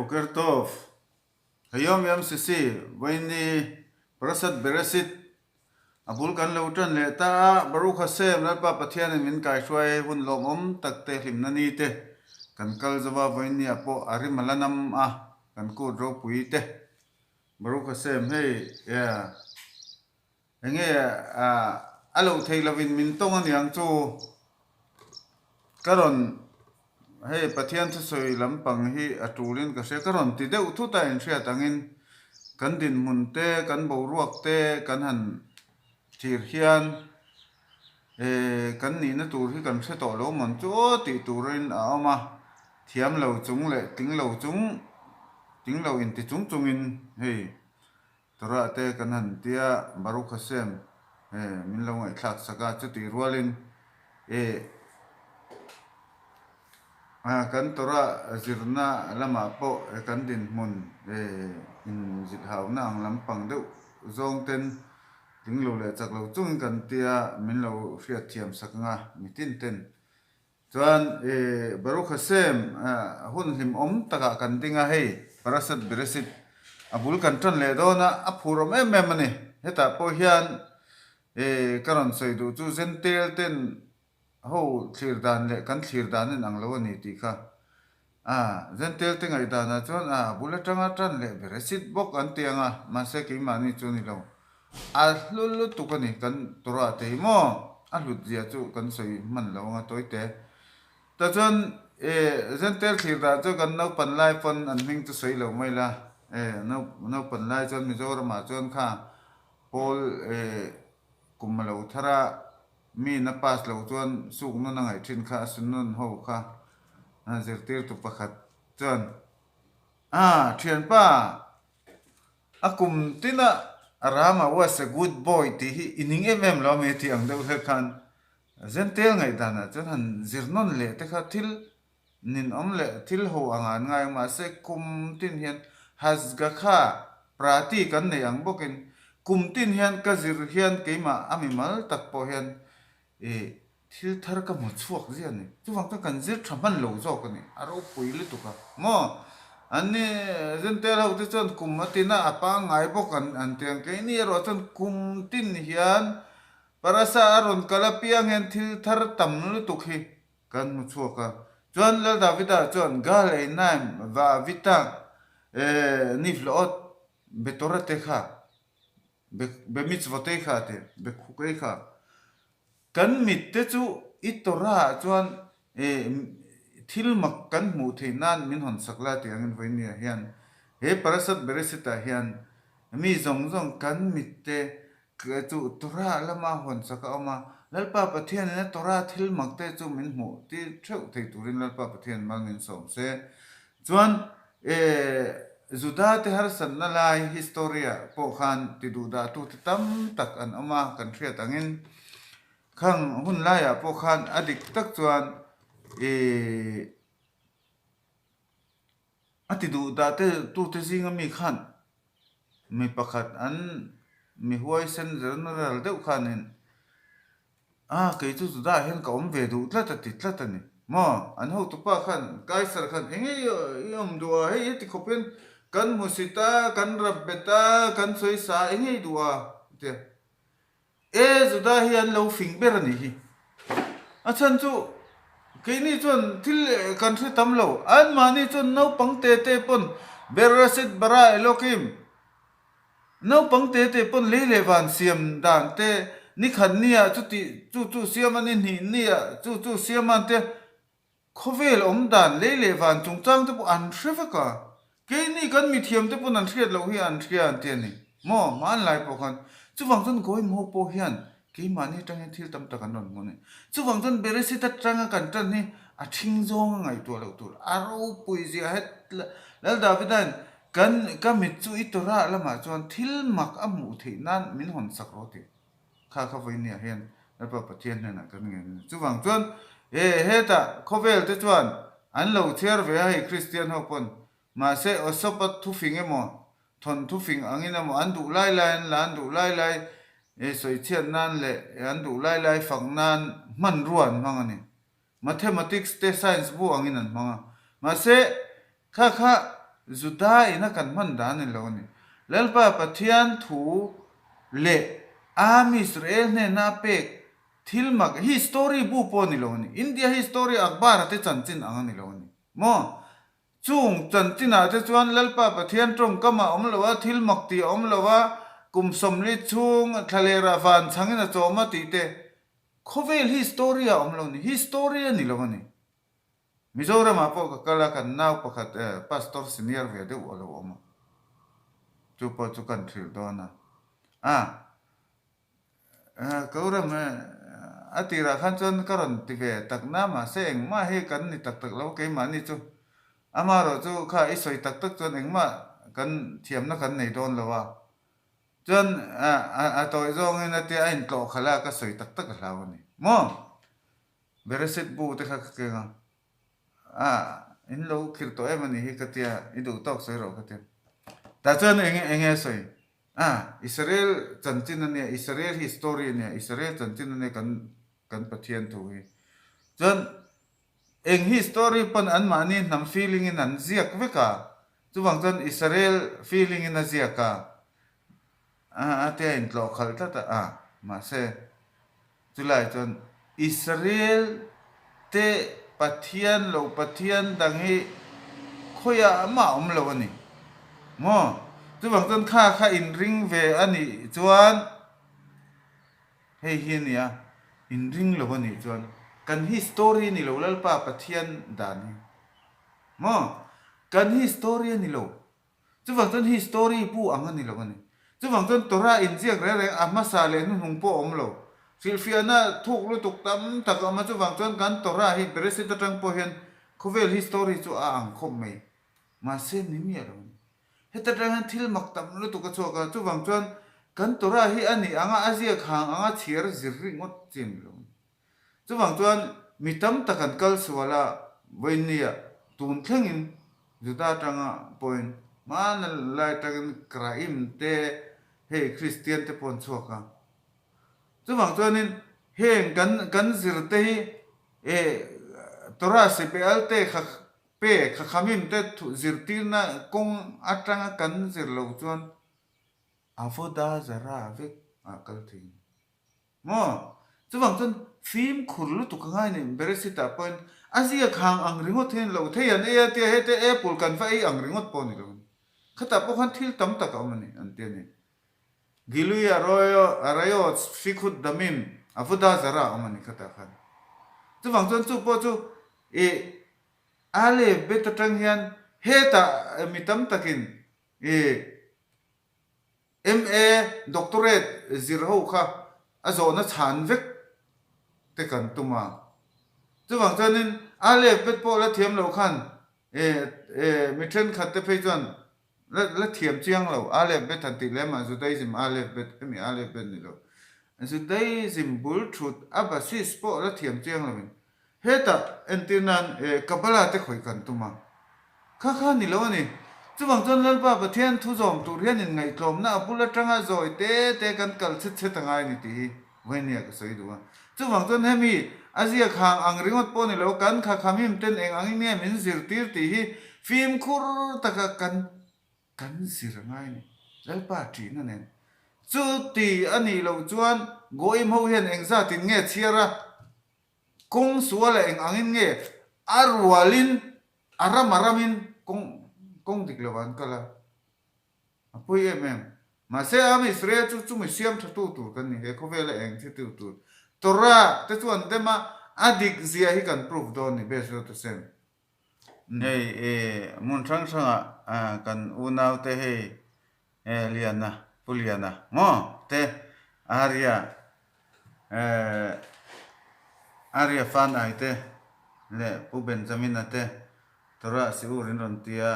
Boker Tov. Hayom yam sisi. Waini Parashat Bereshit. Abul kan lautan le ta Baruch Hashem lalpa Pathianthu min kai shwai hun lomom takte hlimnani te. Kan kal zawa waini apo ari malanam kan ku dro pui te. Baruch Hashem hey ya. Enge alo thei lavin min tong an yang chu karon hey Pathianthu soi lampang hi atulin ka se karon ti deuh thu ta in thria tangin kan din mun te kan bo ruak te kan han thir hian kan ni na tur hi kan se to lo mon chu ti turin a ama thiam lo chung le ting lo chung ting lo in ti chung chung in hey tora te kan han tia Baruch Hashem min lo ngai thak saka chu ti rualin kan tora zirna lama po kan din mun in zit hau na ang lampang deuh zong ten ting lo le chak lo chung kan tia min lo hriat thiam sakanga mitin ten chuan Baruch Hashem hun hlim om taka kan dinga hei Parashat Bereshit abul kan tran le dona a phurom em ani heta po hian karon soi du chu zentel ten ho thlir dan le kan thlir dan in ang lo ani ti kha zentel te ngai dana chuan bula tanga tran le Bereshit bok an tianga ma se ki mani chu ni lo lulu tu kan ni kan tora te mo lut dia chu kan soi man lo nga toi te ta chuan zentel thlir da chu kan no pan lai pon an hing tu soi lo mai la no pan lai chuan Mizoram ma chuan kha pol kumalo thara mi na pas lo chuan suk no na ngai thin kha sunun ho kha zertir tu pakhat chuan thian pa akum tina arama was a good boy ti hi ining lo me ti ang deuh he khan zentel ngai dana chuan han zirnon le te kha thil nin om le thil ho angan ngai ma se kum tin hian hasga kha prati kan nei ang bokin kum tin hian ka zir hian keima amimal tak po hian thil thar ka mo chuak zian ni chuwang ka kan zir thaman lo zo ka ni aro puili tu ka mo anni zentel ho ti chon kum atina apa ngai bok an tiang ke ni ro chon kum tin hian parasa aron kala piang hian thil thar tam lu tu khi kan mu chuak ka chuan la davida chuan gal ei naim va vita ni flot betorate kha be mitzvote kha te be khukei kha kan mit te chu itora chuan thil mak kan mu theinan min hon sakla ti angin voinia hian he Parashat Bereshit a hian mi zong zong kan mit te chu tora lama hon saka oma lalpa pathian na tora thil mak te chu min mu ti theu thei turin lalpa pathian mal min som se chuan zuda te har san na lai historia po khan ti du da tu tam tak an ama kan thriat angin khang hun laya po khan adik tak chuan ati du da te tu te zinga mi khan mi pakhat an mi huai sen general deuh khanin ke chu da hen ka om ve du tlat ni mo an ho tu pa khan kaisar khan enge yom dua hei ti khopen kan musita kan rabbeta kan soisa enge dua te zuda hi an lo fing ber ani hi achan chu keini chon thil kan thri tam lo an mani chon no pangte te pon Bereshit bara elokim no pangte te pon le lewan siam dan te ni khan nia chu siam ani ni nia chu siam an te khovel om dan le lewan chung chang te pu an threvaka keini kan mi thiam te pon an thriat lo hi an thria an te ni mo man lai po khan chuwang chon goi mo po hian ke mani tang thil tam tak an non mo ni chuwang chon Bereshit a tanga kan tan ni a thing zong ngai to lo tur aro pui zia het lal davidan kan ka mi chu itora lama chuan thil mak amu theinan min hon sak ro ti kha voinia hian lalpa pathian na kan nge chuwang chuan heta khovel te chuan an lo cher ve hai Christian ho pon ma se osopat thu finge mo thon thu fing angina mo an du lai lan du lai soi chian nan le an du lai phang nan man ruan mangani mathematics te science bu anginan manga ma se kha Juda ina kan man dan in lo ni lalpa Pathianthu le ami Israel ne na pek thilmak history bu po ni lo ni India history akbar te chanchin ang ni lo ni mo chung chanchina te chuan lalpa Pathianthum kama omlowa thilmak ti omlowa kum somli chung thalera van changina choma ti te khovel historia omlo ni historia ni lo ni Mizoram apo kakala kan nau pakhat pastor senior ve de olo oma chu po chu kan thil dona kauram atira khan chon karon ti ve takna ma seng ma he kan ni tak tak lo ke ma ni chu amaro chu kha isoi tak tak chon eng ma kan thiam na kan nei don lawa chon toy zong in ati ain tlo khala ka soi tak tak la ni mo beresit bu te kha ke nga in lo khir to emani hi katia idu tok soi ro katia ta chon eng soi Israel chanchin ania Israel history ania Israel chanchin ania kan Pathianthu hi chon eng history pan an mani nam feeling in an ziak veka chuwang chon Israel feeling in a ziaka atia in tlo khal ta ma se chulai chon Israel te Pathian lo Pathian dangi khoya ma lo ni mo chuwang chon kha in ring ve ani chuan hei hi nia in ring lo ni chuan kan history ni lo lalpa Pathian dan mo kan history ni lo chuwang chon history pu ang ni lo ni chuwang chon tora in jiak re ama sa le nu hung po om lo silfiana thuk lu tuk tam tak ama chuwang chon kan tora hi beresit atang po hian khovel history chu ang khom mai ma se ni mi alo heta tang thil mak tam lu tuk chu ka chuwang chon kan tora hi ani anga azia khang anga thiar zirri ngot chin lo chuwang chuan mitam takan kal suala voinia tun thlengin juda tanga point man lai takan kraim te he Christian te pon chuaka chuwang chuanin heng kan zir te hi tora se pe alte kha pe kha khamim te zirtir na kong atanga kan zir lo chuan avoda zara vek akal thing mo chuwang chuan phim khurlu tu ka ngai ni beresita point azia khang ang ringot hen lo theian e te he te apple kan fa ei ang ringot pon ni lo khata po khan thil tam tak amani ante ni gilui arayo fikhut damim avoda zara amani khata khan chuwang chuan chu po chu ale betatang hian heta mitam takin MA doctorate zirho kha azona chan vek te kan tuma chuwang chuanin ale bet po la thiam lo khan mithen khat te phei chuan la thiam chiang lo ale bet han ti lema judaism ale bet mi ale bet ni lo judaism bul truth abasis po la thiam chiang lo min heta entinan kabala te khoi kan tuma kha ni lo ni chuwang chon lalpa Pathianthu zom tur hian in ngai tlom na apula tanga zoi te kan kal chet angai ni ti voinia ka soi duwa chuwang chon hemi azia khang ang ringot po ni lo kan kha khamim ten eng ang ne min zir tir ti hi film khur taka kan zir ngai ni lalpa ti na nen chu ti ani lo chuan goim ho hian eng za tin nge chiara kong suala eng angin nge arwalin aramamin kong diklawan kala apoi ma se am Israel chu mi siam thatu tu kan ni ko vela eng thi tu tora te chuan dema adik zia hi kan proof don ni be so to sem nei mun thang thanga kan unau te he liana puliana mo te aria fan ai te le pu benjamin ate tora si urin ron tia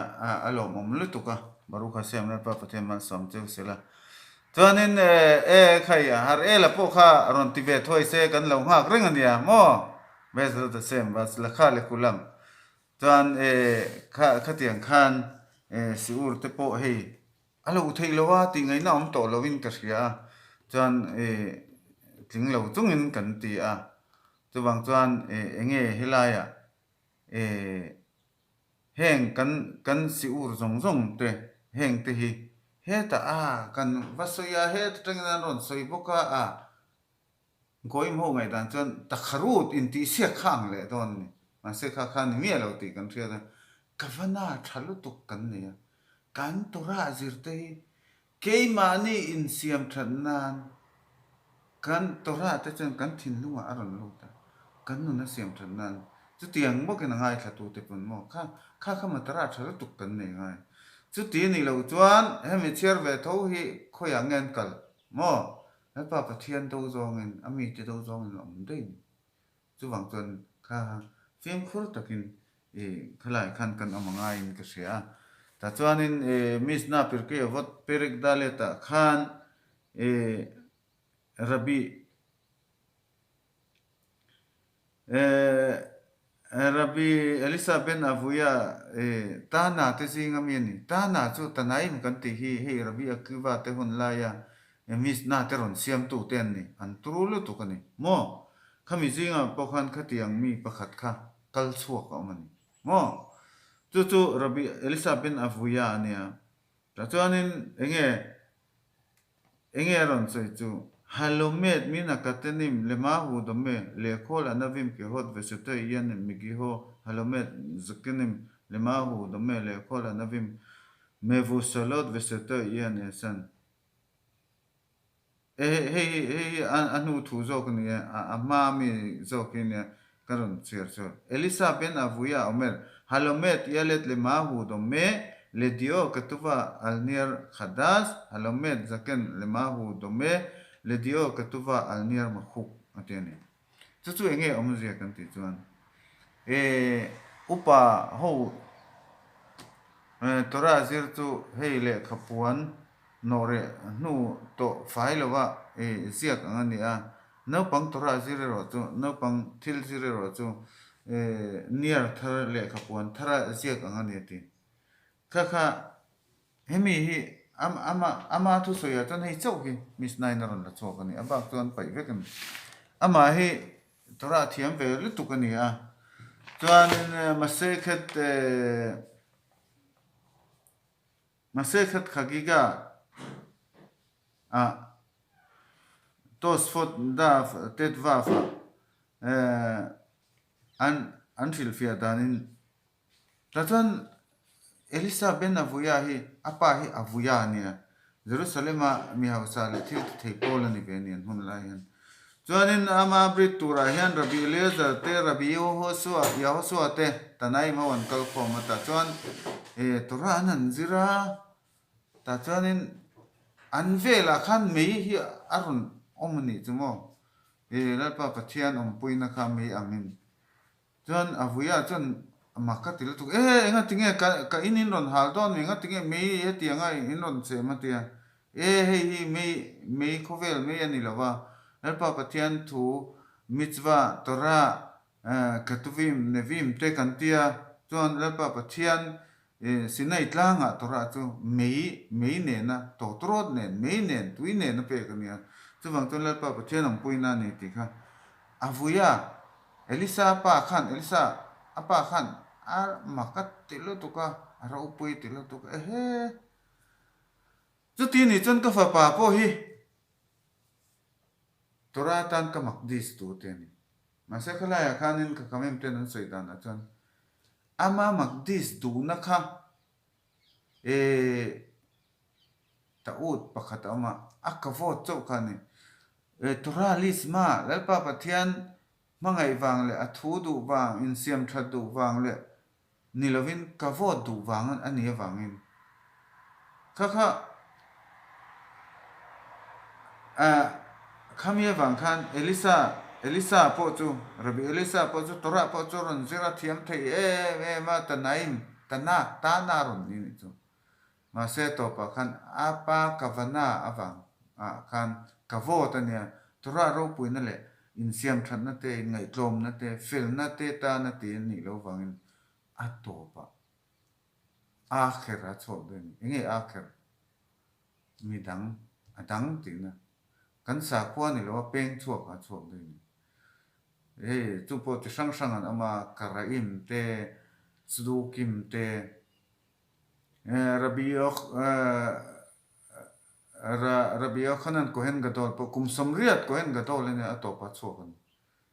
alo mom lutuka baruka sem na pa pathem man som chu sela chuanin khai har la po kha ron ti ve thoi se kan lo ngak reng ania mo bezo the sem bas la kha le kulam chuan kha tiang khan si ur te po hei alo thei lowa ti ngai na om to lovin ka ria chuan ting lo chungin kan ti chuwang chuan enge hilaya heng kan si ur zong te heng te hi he ta kan vasoya he tengna ron soi boka goim ho ngai dan chon takharut in ti sia khang le don ni ma se kha khan mi lo ti kan thia da kavana thalu tuk kan ne ya kan tora zirte hi ke mani in siam thanan kan tora te chen kan thin lunga aron lo ta kan nu na siam thanan chu tiang mo ke na ngai tha tu te pun mo kha ma tara thalu tuk kan ne ngai chu ti ni lo chuan he mi chiar ve tho hi khoya ngen kal moแล้วป่าประเทียนตัวจองเงินอามีจะตัวจองเงินอมได้จู่บางจนข้าเฟียงคุรตะกินขลายขันกันเอามาง่ายก็เสียแต่จวนนี้มิสนาพิรเกยวัดเปริกดาเลตะขันรับบีรับบีเอลิซาเบนอาวุยาตาหนาเตซิงอามีนี่ตาหนาจู่ตาไหนมันกันตีฮีรับบีอักว่าเตหุนลายามิสนาเตรอนเสียมตูเตนนี่อันตรูลุตุกันนี่โมข้ามีจริงอ่ะพวกขันขัดยังมีประคัดข้ากัลสวกเอามันโมจู่ๆรับบีเอลิซาเบนอาวุยาเนี่ยแต่จวนนี้เองรอนใส่จู่ฮัลโลเมดมีนักเตนิมเลมาหูดมเมเลโคลอันวิมเกฮอดเวสเตอร์ยันมิกิโฮฮัลโลเมดสกินิมเลมาหูดมเมเลโคลอันวิมเมวูสลอดเวสเตอร์ยันเอซันอันนู้ทูโจกนี่มามีโจกนี่การันเสียร์เอลิซาเบนอาวุยาอเมรฮัลโลเมตยาเลตเลมาหูดมเมเลดิโอกตุวาอัลเนียร์ขัดดัสฮัลโลเมตจักเกนเลมาหูดมเมเลดิโอกตุวาอัลเนียร์มาคุกอันนี้จู่ๆเองอมเสียกันติจวนอุปาหูตัวราซิร์ตูเฮเลขปวนโนเรนูโตไฟล์ว่าเสียกันอันนี้นปังตัวราซิเรอจูนปังทิลซิเรอจูเนียร์ทาร์เลขปวนทาร์เสียกันอันนี้ทีค่ะเฮมีฮีอามาทุสอยจนให้เจ้าฮีมิสไนน์นรนละโชกันนี่บักจวนไปเวกันอามาฮีตัวราเทียมเวลุตุกันนี่จวนมาเสกขกิกาتوسفوت داف تدفافا أنفيل فيها دانين لكن إليسا بن أفويا هي أبا هي أفويا نيا يروشلم ميها وسالة تي بولني بينين هون لاين جوانين أما بريتورا هيان ربي إليزر تي ربي يهوسوا تي تناي ما وانكال قوم تجوان تورا ننزيرا تجوانين أنفيلا كان مي هي أرون أمني جمو لالبا بتيان أمبوينا كان مي أمين جون أفويا جون ماكاتي لتو إنغا تيجي كإنين رون هالدون إنغا تيجي مي يتيانغا إنون سيماتيا هي مي كوفيل مي يعني لوا لالبا بتيان تو ميتزوا تورا كتوفيم نفيم تكانتيا جون لالبا بتيان sinai tlanga tora chu mei ne na to trot ne mei ne tui ne na pe ka nia chu wang ton la pa pathian ang puina ni ti kha avuya elisa apa khan makat tilo to ka ara upui tilo to ka chu ti ni chon ka fa pa po hi tora tan ka makdis tu te ni ma se khala ya khanin ka kamem te nan soidan a chon ama magdis du nakha taut pakhat ama akavot chau khani toralis ma lalpa pathian mangai wang le athu du wang in siam thad du wang le nilovin kavot du wang ani wangin kha khamia wang khan Elisa po chu Rabbi Elisa po chu tora po chu ron zira thiam thei ma tanaim tana tana ron ni chu ma se to pa khan apa kavana awang khan kavo tania tora ro puina le in siam than na te ngai tlom na te fil na te ta na te ni lo wangin atopa akhira chho den nge akhir midang adang tina kan sa kwa ni lo peng chuak a chuak den chu po ti sang ang ama karaim te Sudu kim te Rabio khanan kohen gadol po kum samriat kohen gadol ne atopa chokan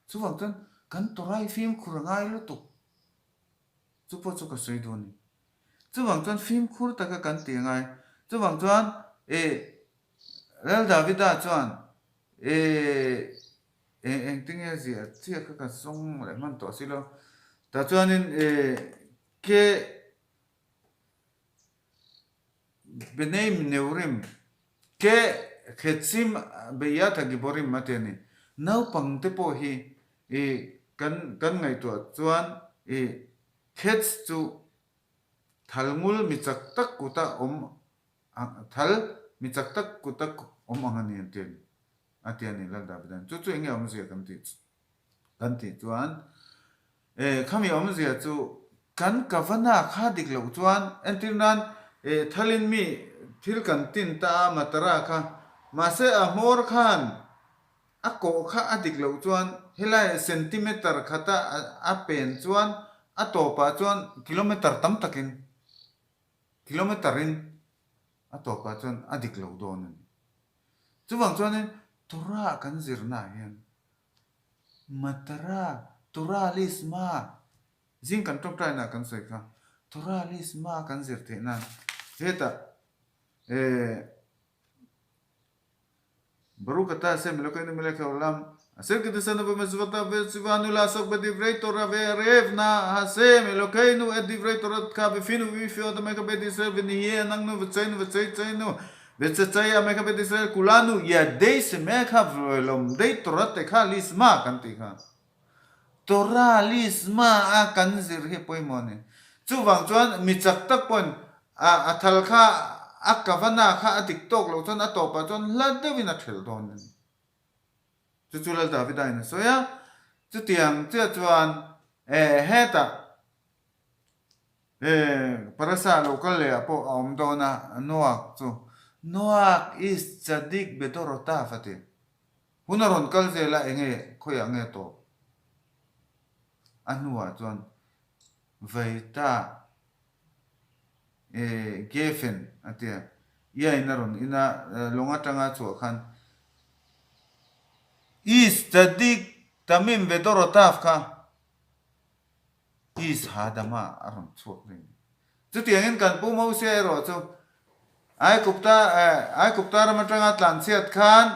chuwang tan kan torai film khurangai lu tu chupo chu ka soidoni chuwang tan film khur taka kan ti ngai chuwang chuan rel davida chuan eng tinge zia chia ka song le man to silo ta chuan in ke beneim neurim ke khetsim beya ta giborim mateni nau pang te po hi kan ngai to chuan khets chu thalmul mi chak tak kuta thal mi chak tak kuta angani ten atiani la da bidan chu chu engi amzia kan ti chuan khami amzia chu kan kavana kha diklo chuan entirnan thalin mi thil kan tin ta matara kha mase a mor khan a ko kha adik lo chuan helai centimeter khata a pen chuan a topa chuan kilometer tam takin kilometerin a topa chuan adik lo don chuwang chuan tora kan zirna hian matara tora lisma jing kan tok tai na kan soi kha tora lisma kan zir the na heta Barukata se melokainu meleka olam aser kedesanu b'mezvota v'tzivanu la'asok b'divrei Torah ve'arevna hasem Elokeinu et divrei Toratka b'finu v'bifiot ameka beit Yisrael v'nihye anagnu v'tzaynu v'tzaytzaynu v'tzatzay ameka beit Yisrael kulanu yadei semeka v'lomdei Torateka lisma kantika Torah lisma a kanzir he poimone chuwang chuan michak tak pon a thalkha akavana kha tiktok lo chon atopa chon ladewina thel don chu chulal da vidai na soya chu tiang che chuan heta parasa local le apo omdona noak chu noak is tzadik bedorota fate hunaron kalzela enge khoya nge to anua chuan veita gefen atia ia inaron ina longa tanga chu khan is tadik tamim vedorotaf kha is hadama aron chuak ring chu tiangin kan pu mo se ro chu ai kupta ramatanga tlan siat khan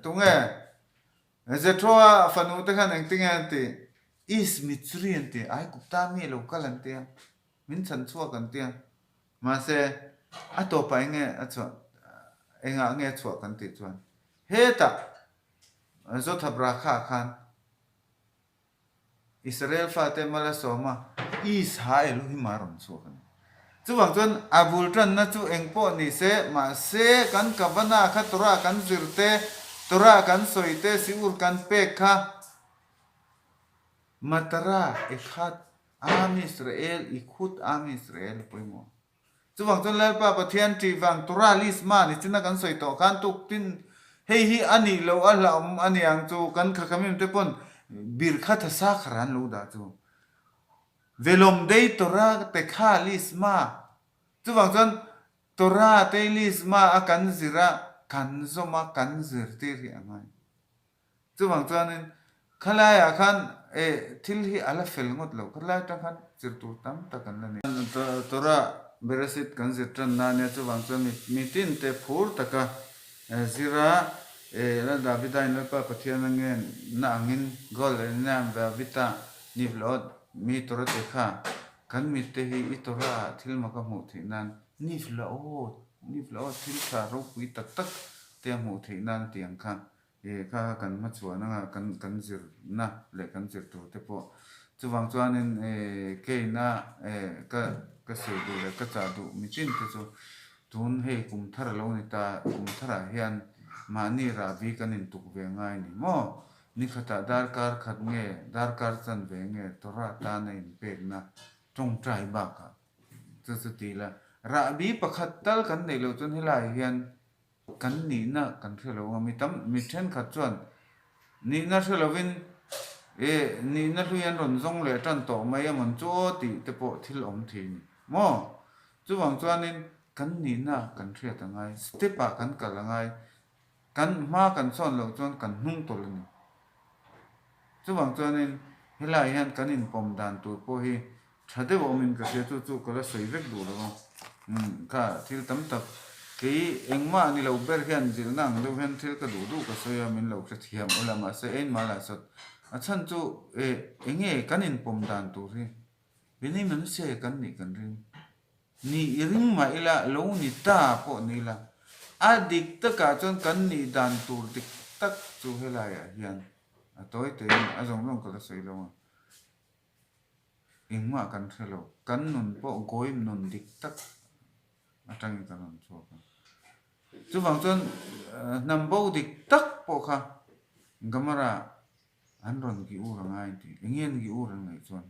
tunge zetroa fanu te khan engtinganti is mitzriente ai kupta mi lo kalantia min chan chua kantia ma se atopa enge acho enga nge chua kanti chuan heta zo thabra kha khan Israel fa te mala soma is ha elohim maron chua kan chuwang chuan abul tran na chu engpo ni se ma se kan kavana kha tora kan zirte tora kan soite siur kan pe kha matara ekhat am Israel ikhut am Israel poimo chuwang chon lalpa pathian ti wang tora lisma ni china kan soi to kan tuk tin hei hi ani lo ala ani ang chu kan khakamim te pon bir khat sa khran lo da chu velom dei tora te kha lisma chuwang chon tora te lisma akan zira kan zoma kan zir ti ri angai chuwang chon khalaya khan thil hi ala fel ngot lo khalai ta khan chirtur tam takan lani tora bereshit kan zitran na ne chuwang chon mitin te phur taka zira la davida in pa pathian ngen na angin gol nam va vita nivlot mi tora te kha kan mi te hi itora thil ma ka mu thi nan nivlot thil tha ro pui tak tak te mu thi nan tiang kha kha kan ma chuan nga kan zir na le kan zir tu te po chuwang chuanin ke na ka se du le ka cha du mi chin te chu tun hei kum thar lo ni ta kum thara hian mani ra vi kanin tuk ve ngai ni mo ni khata dar kar khat nge dar kar chan ve nge tora ta na in pek na tong trai ba ka chu ti la ra bi pakhat tal kan nei lo chun helai hian kan ni na kan thelo mi tam mi then khat chuan ni na thelovin ni na hluyan ron zong le tan to mai amon cho ti te po thil om thi ni mo chuwang chuanin kan ni na kan thria ta ngai step a kan kal ngai kan ma kan son lo chuan kan hnung tol ni chuwang chuanin helai hian kan in pom dan tur po hi thade bo min ka se chu ko la soi vek du lo ka thil tam tak ke engma ni lo ber hian jil nang lo hian thil ka du ka soya min lo ka thiam ulama se en ma la sat a chan chu enge kan in pom dan tur hi bini man se kan ni kan ring ni ring ma ila lo ni ta po ni la adik ta ka chon kan ni dan tur dik tak chu helai a hian a toy te a jong long ka la soi lo engma kan thelo kan nun po goim nun dik tak atang kan non so chu wang chon nam bo dik tak po kha gamara an ron ki ur ngai ti engien ki ur ngai chon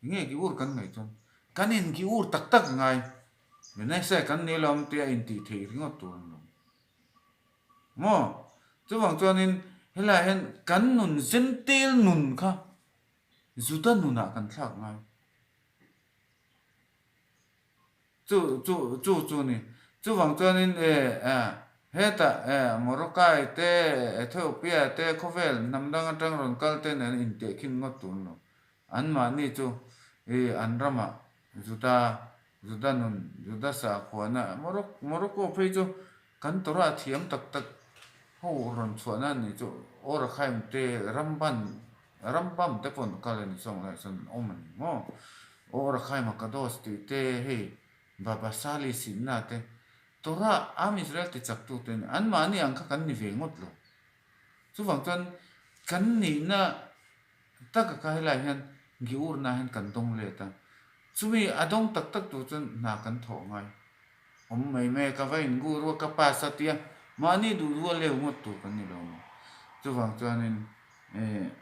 engien ki ur kan ngai chon kanin ki ur tak tak ngai menai sai kan ni lom te in ti thei ringot tu mo chu wang chon in hela hen kan nun zentel nun kha zuta nuna kan thak ngai chu ni chu wang chuan in heta Morocco te Ethiopia te khovel namdang atang ron kal te nen in te khin ngot tun no an ma ni chu an rama juda nun juda sa khwana Morocco phei chu kan tora thiam tak tak ho ron chuana ni chu or khaim te rambam te pon kalen song la son oman mo or khaim ka dos ti te he baba sali sinna te tora am Israel te chak tu ten an ma ni ang kha kan ni ve ngot lo chu wang chuan kan ni na ta ka helai hian gi ur na hen kan dong le ta chumi adong tak tak tu chuan na kan tho ngai om mai me ka vain gu ro ka pa satia ma ni du ru le ngot tu kan ni lo chu wang chuan in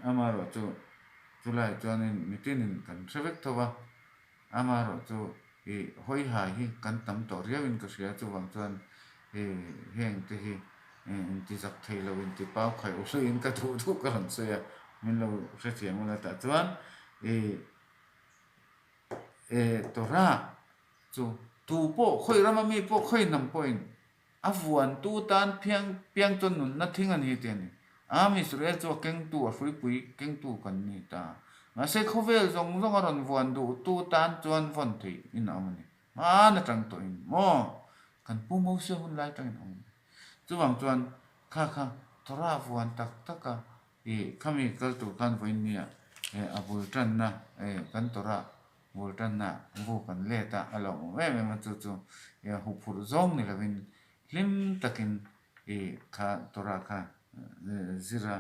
amaro chu lai chuan in mitin in kan thevek thowa amaro chu hoi hai hi kan tam to riawin ka sia chu wang chuan heng te hi in ti zak thei lo in ti pau khai u so in ka thu ka han se ya min lo se thiam la ta chuan to ra chu tu po khoi rama mi po khoi nam point avuan tu tan piang chon nun na thing an hi te ni am Israel chu keng tu a frui pui keng tu kan ni ta ma se khovel zong aron vuan du tu tan chuan von thei in amani ma na tang to in mo kan pu mo se hun lai tang in chu wang chuan kha thora vuan tak taka khami kal tu kan voin nia abul tan na kan tora bul tan na bu kan le ta alo me ma chu hu phur zong ni lavin lim takin kha tora kha zira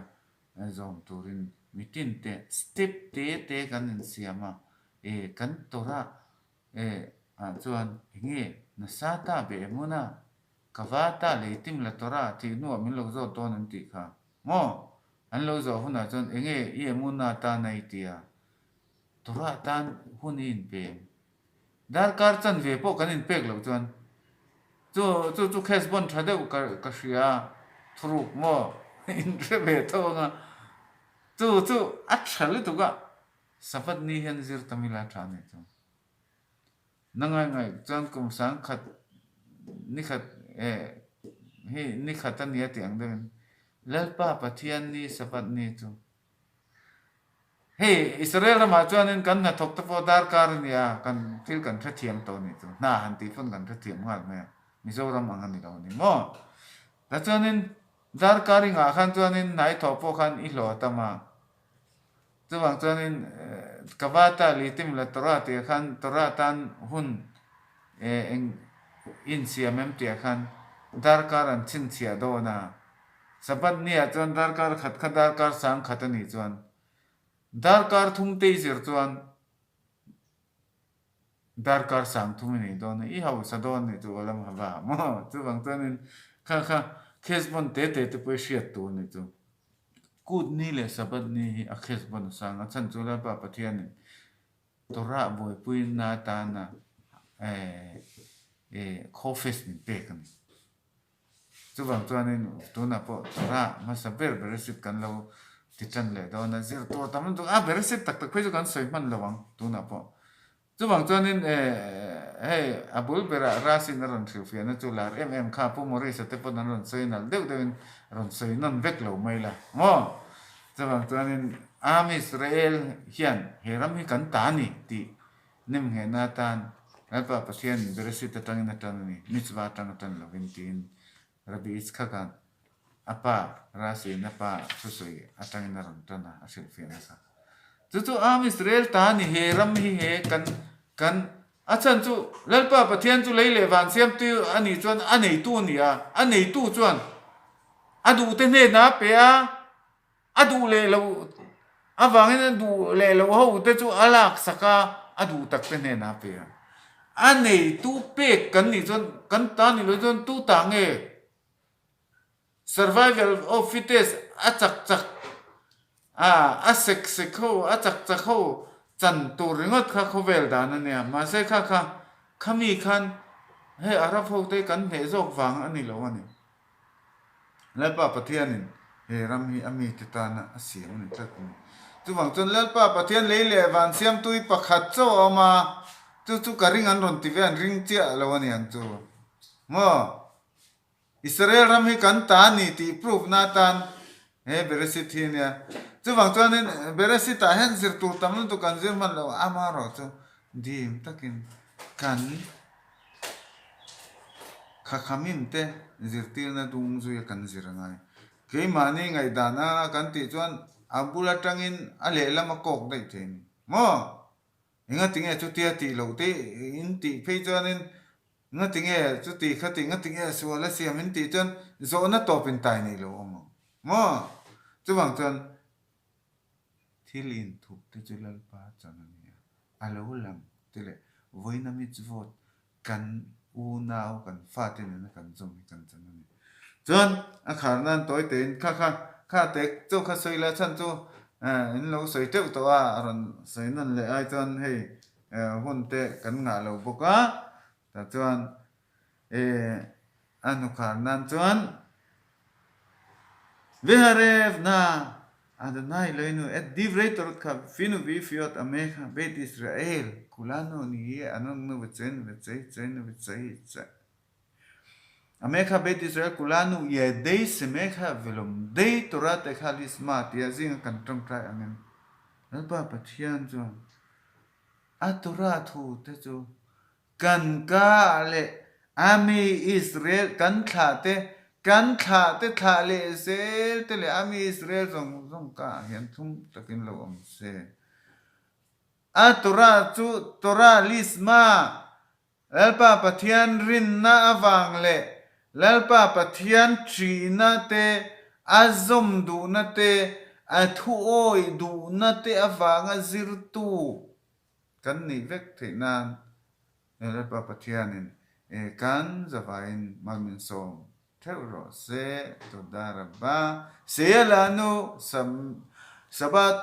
zong turin mitin te step te kan in siama kan tora chuan nge na sata be muna kawata le tim la tora thi nu min lo zo ton an ti kha mo an lo zo huna chuan nge muna ta nai tia tora tan hunin pe dar kar chan ve po kan in pek lo chuan chu khes bon thade ka sia thruk mo in rebe to nga chu achhal tu ga sapat ni hen zir tamila thane chu nangai chuan kum sang khat ni khat hi ni khatan ya tiang den lalpa pathian ni sapat ni chu hey Israel ma chuan in kan na thok ta po dar kar nia kan til kan tha thiam to ni chu na han ti phun kan tha thiam ngal me Mizoram ang ni lo ni mo ta chuan in dar kari nga khan chuan in nai tho po khan I hlo tama chuwang chuan in kawata litim la tora te khan tora tan hun in siamem te khan dar kar an chin chia do na sabat nia chuan dar kar khat dar kar sang khat ani chuan dar kar thung te zir chuan dar kar sang thum ni do na I hau sa do ni chu lam haba mo chuwang chuan in kha khesbon te pe shiat tu ni chu kut ni le sabat ni a khesbon sang a chan chu la pa pathian ni tora boy pui na ta na khofes ni pe kan chu wang chuan in tu na po tora ma saber bereshit kan lo titan le do na zir to tam tu a bereshit tak tak pheju kan soi man lawang tu na po chuwang chuanin hey abul bera rasin ron thil fia na chu lar kha pu mori sa te pon ron soi nal deuh deuhin ron soi non vek lo mai la mo chuwang chuanin am Israel hian heram hi kan ta ni ti nim he na tan alpa pathian bereshit atangin atan ni mitzvah atang atan lo vintin rabi itzkakan apa rasi napa susui atangin ron tana asil fia na sa chu am Israel ta ni heram hi he kan achan chu lalpa pathian chu leile van siam tu ani chuan anei tu ni a anei tu chuan adu te ne na pe a adu le lo awangin du le lo ho te chu alak saka adu tak te ne na pe a anei tu pe kan ni chuan kan ta ni lo chuan tu ta nge survival of fittest achak a sek ho achak ho chan tu ringot kha khovel dan ania ma se kha khami khan he arab ho te kan he jok wang ani lo ani lalpa pathianin he ram hi ami te ta na asiam ni tak ni tu wang chon lalpa pathian leile van siam tui pakhat cho ama tu karing an ron ti ven ring chia lo ani ang chu mo Israel ram hi kan ta ni ti proof na tan he bereshit hi nia chu wang chuanin bereshit ta hen zir tur tam tu kan zir man lo ama ro chu dim takin kan khamim te zir tir na dung zu kan zir ngai ke mani ngai dana kan ti chuan abula tangin ale lama kok dai then mo inga tinge chu tia ti lo te in ti phei chuanin nga tinge chu ti khati nga tinge suala siam in ti chuan zo na topin tai nei lo mo chu wang chuan thilin thuk te chu lalpa chanania alo lam tile voina mitzvot kan u nau kan fatin na kan zum kan chanani chuan a kharnan toy ten kha te chu kha soila chan chu in lo soi te to a ron soi nan le ai chuan hei hun te kan nga lo boka ta chuan anu kharnan chuan veharev na Adonai Eloheinu et divrei torot ka finu vifiot amecha beit Israel kulanu niye anonu v'tzein v'tzei amecha beit Israel kulanu yedei semecha velomdei torat echa lismat yazin kan trong trai amen lalpa pathian chuan a torat hu te chu kan ka le ami Israel kan thla te thla le sel te le ami Israel zong ka hian thum takin lo om se a tora lisma lalpa pathian rin na awang le lalpa pathian thina te azom du na te a thu oi du na te awanga zirtu kan ni vek theinan lalpa pathianin kan zavain malmin som Teuro se toda rabba se lanu sabat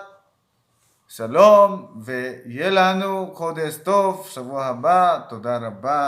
shalom ve yelanu chodesh tov shavua haba toda rabba